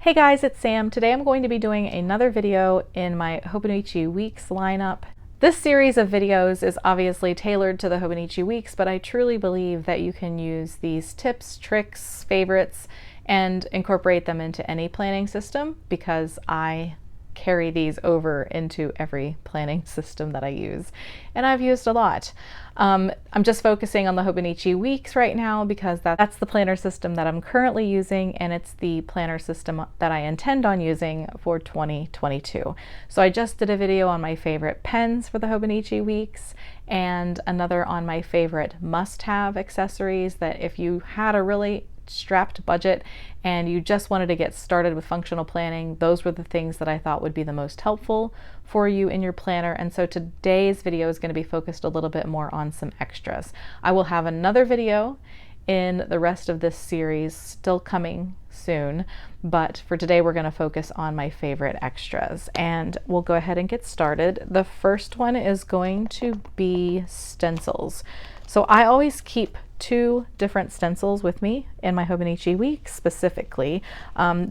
Hey guys, it's Sam. Today I'm going to be doing another video in my Hobonichi Weeks lineup. This series of videos is obviously tailored to the Hobonichi Weeks, but I truly believe that you can use these tips, tricks, favorites, and incorporate them into any planning system because I carry these over into every planning system that I use, and I've used a lot. I'm just focusing on the Hobonichi Weeks right now because that's the planner system that I'm currently using, and it's the planner system that I intend on using for 2022. So I just did a video on my favorite pens for the Hobonichi Weeks and another on my favorite must-have accessories that if you had a really strapped budget and you just wanted to get started with functional planning, those were the things that I thought would be the most helpful for you in your planner. And so today's video is going to be focused a little bit more on some extras. I will have another video in the rest of this series still coming soon, but for today we're going to focus on my favorite extras, and we'll go ahead and get started. The first one is going to be stencils. So I always keep two different stencils with me in my Hobonichi Week specifically.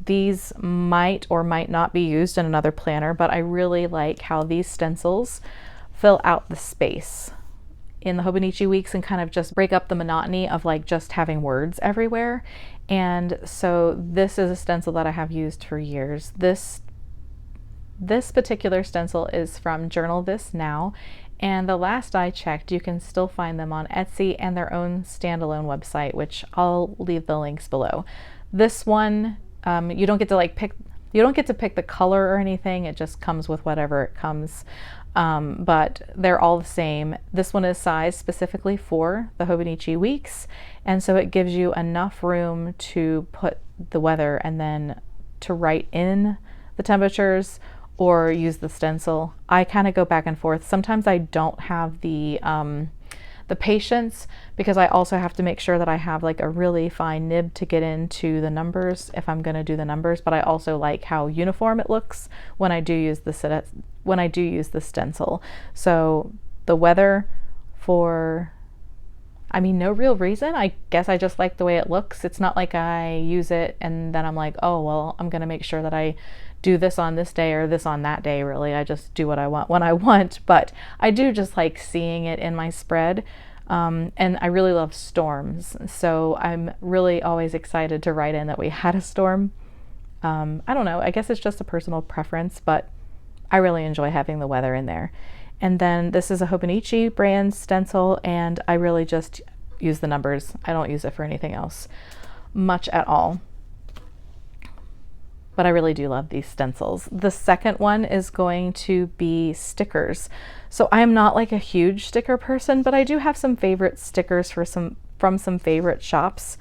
These might or might not be used in another planner, but I really like how these stencils fill out the space in the Hobonichi Weeks and kind of just break up the monotony of like just having words everywhere. And so this is a stencil that I have used for years. This particular stencil is from Journal This Now, and the last I checked, you can still find them on Etsy and their own standalone website, which I'll leave the links below. This one, you don't get to pick the color or anything. It just comes with whatever it comes. But they're all the same. This one is sized specifically for the Hobonichi Weeks, and so it gives you enough room to put the weather and then to write in the temperatures or use the stencil. I kind of go back and forth. Sometimes I don't have the patience because I also have to make sure that I have like a really fine nib to get into the numbers if I'm going to do the numbers, but I also like how uniform it looks when I do use the stencil. So the weather for, I mean, no real reason. I guess I just like the way it looks. It's not like I use it and then I'm like, oh, well, I'm going to make sure that I do this on this day or this on that day. Really, I just do what I want when I want, but I do just like seeing it in my spread. And I really love storms. So I'm really always excited to write in that we had a storm. I don't know, I guess it's just a personal preference, but I really enjoy having the weather in there. And then this is a Hobonichi brand stencil, and I really just use the numbers. I don't use it for anything else much at all. But I really do love these stencils. The second one is going to be stickers. So I'm not like a huge sticker person, but I do have some favorite stickers from some favorite shops.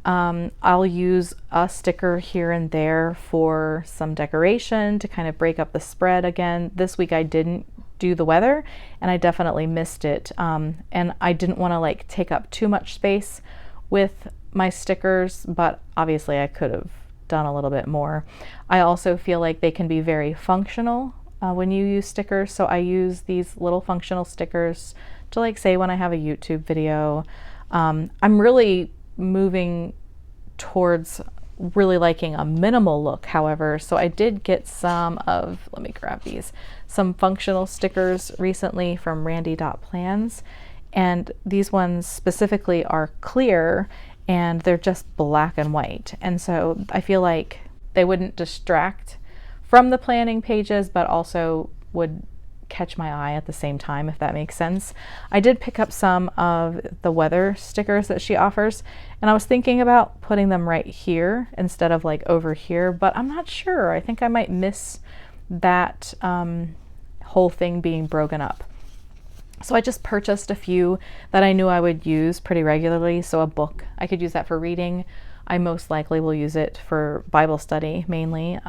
I'll use a sticker here and there for some decoration to kind of break up the spread again. This week I didn't do the weather and I definitely missed it. And I didn't want to like take up too much space with my stickers, but obviously I could have done a little bit more. I also feel like they can be very functional when you use stickers. So I use these little functional stickers to like say when I have a YouTube video. I'm really moving towards really liking a minimal look, however, so I did get some of, let me grab these, some functional stickers recently from Randy.plans, and these ones specifically are clear and they're just black and white, and so I feel like they wouldn't distract from the planning pages but also would catch my eye at the same time, if that makes sense. I did pick up some of the weather stickers that she offers, and I was thinking about putting them right here instead of like over here, but I'm not sure. I think I might miss that whole thing being broken up. So I just purchased a few that I knew I would use pretty regularly. So a book, I could use that for reading. I most likely will use it for Bible study mainly.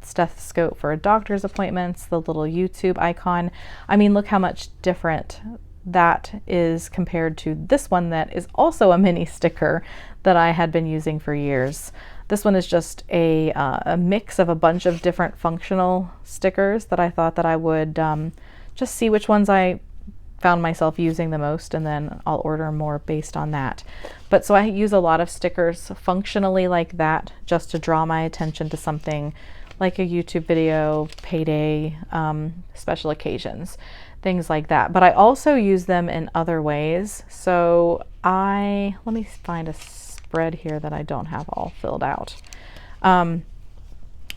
Stethoscope for doctor's appointments, the little YouTube icon. I mean, look how much different that is compared to this one that is also a mini sticker that I had been using for years. This one is just a mix of a bunch of different functional stickers that I thought that I would just see which ones I found myself using the most, and then I'll order more based on that. But so I use a lot of stickers functionally like that, just to draw my attention to something like a YouTube video, payday, special occasions, things like that. But I also use them in other ways. So let me find a spread here that I don't have all filled out.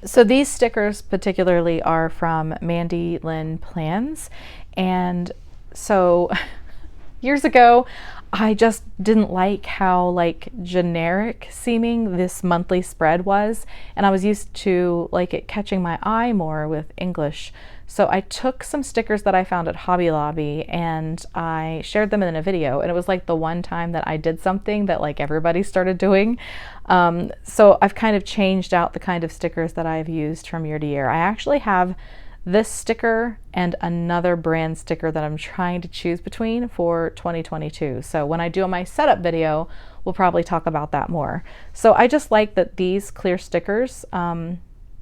So these stickers particularly are from Mandy Lynn Plans, and so years ago I just didn't like how like generic seeming this monthly spread was, and I was used to like it catching my eye more with English. So I took some stickers that I found at Hobby Lobby and I shared them in a video, and it was like the one time that I did something that like everybody started doing. So I've kind of changed out the kind of stickers that I've used from year to year. I actually have this sticker and another brand sticker that I'm trying to choose between for 2022. So when I do my setup video, we'll probably talk about that more. So I just like that these clear stickers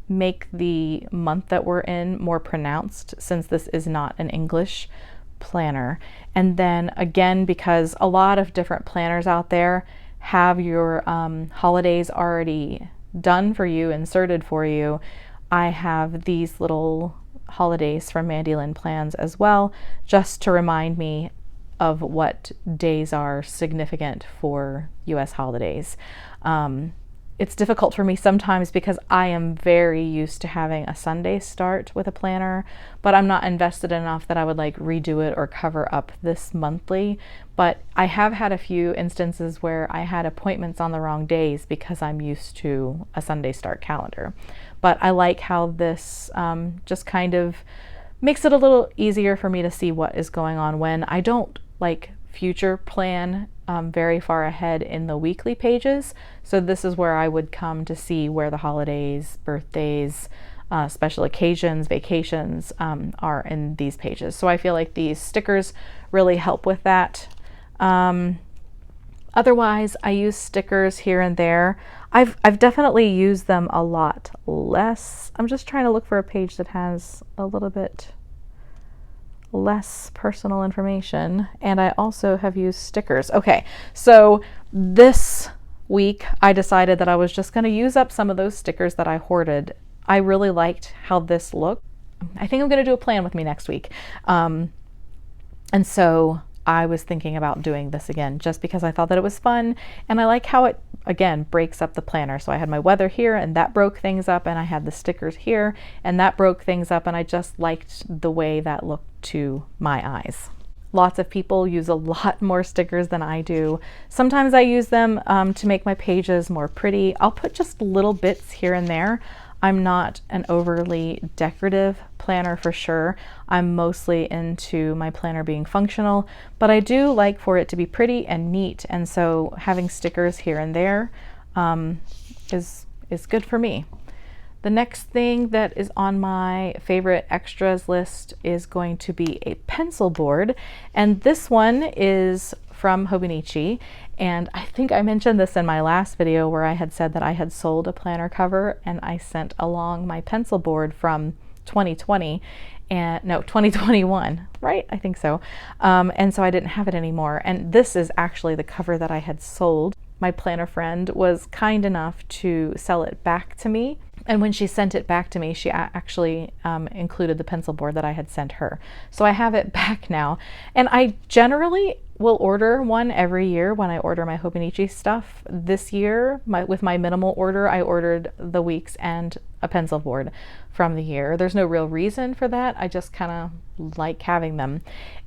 make the month that we're in more pronounced, since this is not an English planner. And then again, because a lot of different planners out there have your holidays already done for you, inserted for you, I have these little holidays from Mandy Lynn Plans as well, just to remind me of what days are significant for US holidays. It's difficult for me sometimes because I am very used to having a Sunday start with a planner, but I'm not invested enough that I would like redo it or cover up this monthly. But I have had a few instances where I had appointments on the wrong days because I'm used to a Sunday start calendar. But I like how this just kind of makes it a little easier for me to see what is going on when I don't like future plan very far ahead in the weekly pages. So this is where I would come to see where the holidays, birthdays, special occasions, vacations are in these pages. So I feel like these stickers really help with that. Otherwise, I use stickers here and there. I've definitely used them a lot less. I'm just trying to look for a page that has a little bit less personal information, and I also have used stickers. Okay, so this week I decided that I was just going to use up some of those stickers that I hoarded. I really liked how this looked. I think I'm going to do a plan with me next week. And so I was thinking about doing this again just because I thought that it was fun, and I like how it again breaks up the planner. So I had my weather here and that broke things up, and I had the stickers here and that broke things up, and I just liked the way that looked to my eyes. Lots of people use a lot more stickers than I do. Sometimes I use them to make my pages more pretty. I'll put just little bits here and there. I'm not an overly decorative planner for sure. I'm mostly into my planner being functional, but I do like for it to be pretty and neat, and so having stickers here and there is good for me. The next thing that is on my favorite extras list is going to be a pencil board, and this one is from Hobonichi, and I think I mentioned this in my last video where I had said that I had sold a planner cover and I sent along my pencil board from 2020 and no 2021, right? I think so. And so I didn't have it anymore, and this is actually the cover that I had sold. My planner friend was kind enough to sell it back to me, and when she sent it back to me, she actually included the pencil board that I had sent her. So I have it back now, and I generally will order one every year when I order my Hobonichi stuff. This year, with my minimal order, I ordered the weeks and a pencil board from the year. There's no real reason for that. I just kind of like having them.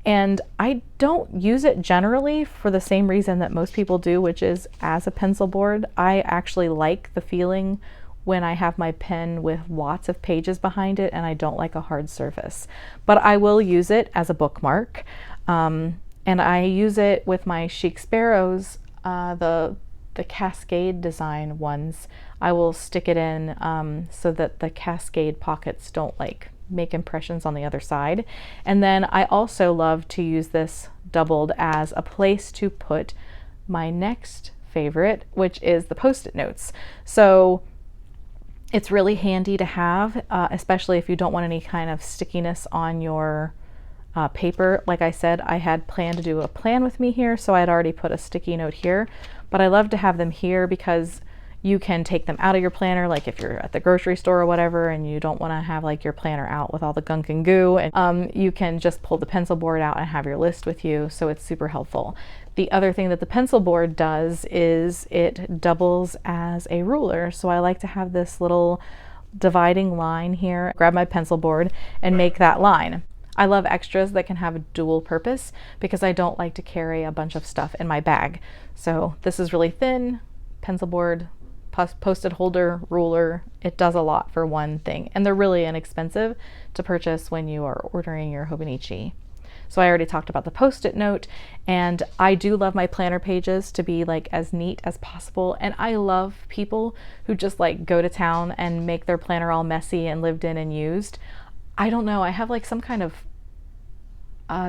And I don't use it generally for the same reason that most people do, which is as a pencil board. I actually like the feeling when I have my pen with lots of pages behind it, and I don't like a hard surface. But I will use it as a bookmark. And I use it with my Chic Sparrows, the Cascade design ones. I will stick it in so that the Cascade pockets don't like make impressions on the other side. And then I also love to use this doubled as a place to put my next favorite, which is the Post-it notes. So it's really handy to have, especially if you don't want any kind of stickiness on your paper. Like I said, I had planned to do a plan with me here, so I had already put a sticky note here, but I love to have them here because you can take them out of your planner, like if you're at the grocery store or whatever and you don't want to have like your planner out with all the gunk and goo, and you can just pull the pencil board out and have your list with you, so it's super helpful. The other thing that the pencil board does is it doubles as a ruler, so I like to have this little dividing line here. Grab my pencil board and make that line. I love extras that can have a dual purpose because I don't like to carry a bunch of stuff in my bag. So this is really thin, pencil board, post-it holder, ruler. It does a lot for one thing, and they're really inexpensive to purchase when you are ordering your Hobonichi. So I already talked about the post-it note, and I do love my planner pages to be like as neat as possible, and I love people who just like go to town and make their planner all messy and lived in and used. I don't know, I have like some kind of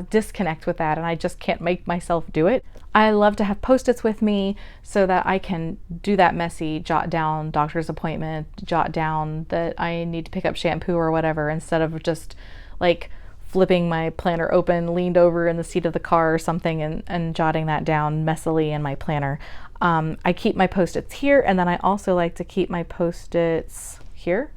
disconnect with that, and I just can't make myself do it. I love to have post-its with me so that I can do that messy, jot down doctor's appointment, jot down that I need to pick up shampoo or whatever, instead of just like flipping my planner open, leaned over in the seat of the car or something, and jotting that down messily in my planner. I keep my post-its here, and then I also like to keep my post-its here.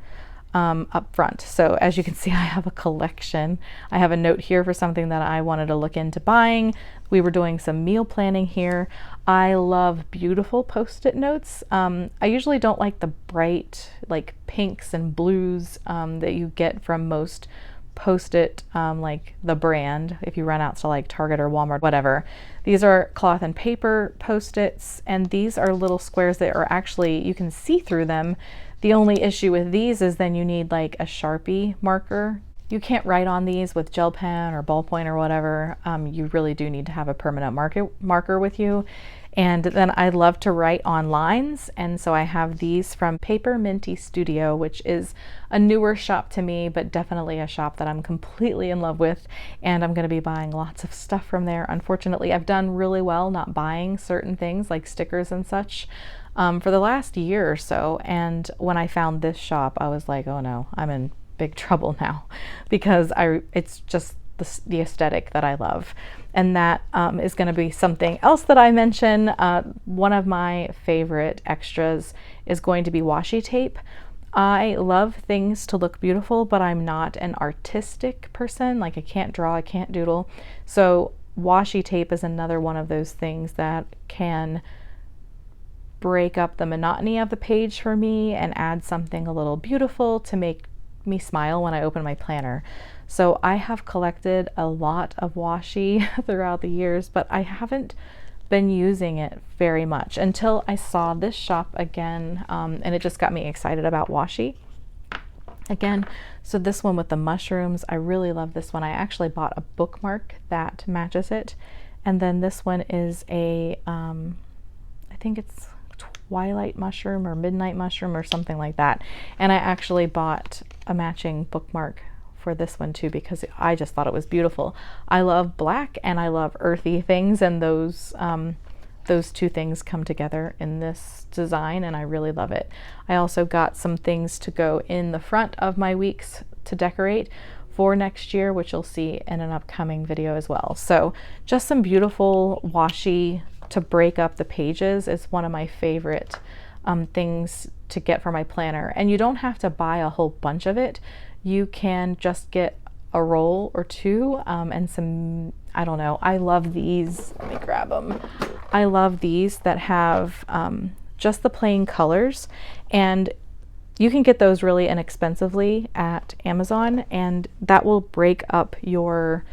Up front. So as you can see, I have a collection. I have a note here for something that I wanted to look into buying. We were doing some meal planning here. I love beautiful post-it notes. I usually don't like the bright like pinks and blues that you get from most post-it, like the brand, if you run out to like Target or Walmart, whatever. These are cloth and paper post-its, and these are little squares that are actually, you can see through them. The only issue with these is then you need like a Sharpie marker. You can't write on these with gel pen or ballpoint or whatever. You really do need to have a permanent marker with you. And then I love to write on lines, and so I have these from Paper Minty Studio, which is a newer shop to me, but definitely a shop that I'm completely in love with, and I'm going to be buying lots of stuff from there. Unfortunately, I've done really well not buying certain things like stickers and such for the last year or so, and when I found this shop, I was like, oh no, I'm in big trouble now, because it's just the aesthetic that I love. And that is going to be something else that I mention. One of my favorite extras is going to be washi tape. I love things to look beautiful, but I'm not an artistic person. Like I can't draw, I can't doodle. So washi tape is another one of those things that can break up the monotony of the page for me and add something a little beautiful to make me smile when I open my planner. So I have collected a lot of washi throughout the years, but I haven't been using it very much until I saw this shop again, and it just got me excited about washi again. So this one with the mushrooms, I really love this one. I actually bought a bookmark that matches it, and then this one is a I think it's twilight mushroom or midnight mushroom or something like that, and I actually bought a matching bookmark for this one too because I just thought it was beautiful. I love black and I love earthy things, and those two things come together in this design, and I really love it. I also got some things to go in the front of my weeks to decorate for next year, which you'll see in an upcoming video as well. So just some beautiful washi to break up the pages is one of my favorite things to get for my planner. And you don't have to buy a whole bunch of it. You can just get a roll or two and some, I don't know, I love these. Let me grab them. I love these that have just the plain colors, and you can get those really inexpensively at Amazon, and that will break up your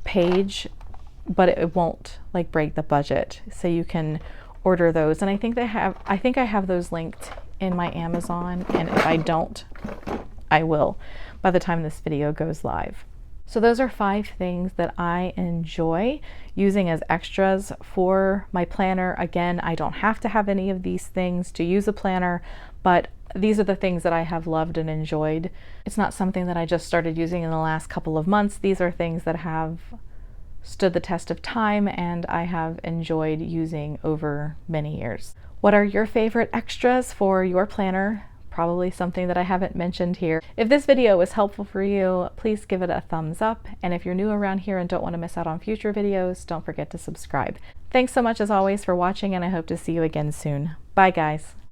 page, but it won't like break the budget. So you can order those, and I think I have those linked in my Amazon, and if I don't, I will by the time this video goes live. So those are 5 things that I enjoy using as extras for my planner. Again, I don't have to have any of these things to use a planner, but these are the things that I have loved and enjoyed. It's not something that I just started using in the last couple of months. These are things that have stood the test of time and I have enjoyed using over many years. What are your favorite extras for your planner probably something that I haven't mentioned here. If this video was helpful for you, please give it a thumbs up. And if you're new around here and don't want to miss out on future videos, don't forget to subscribe. Thanks so much as always for watching, and I hope to see you again soon. Bye guys.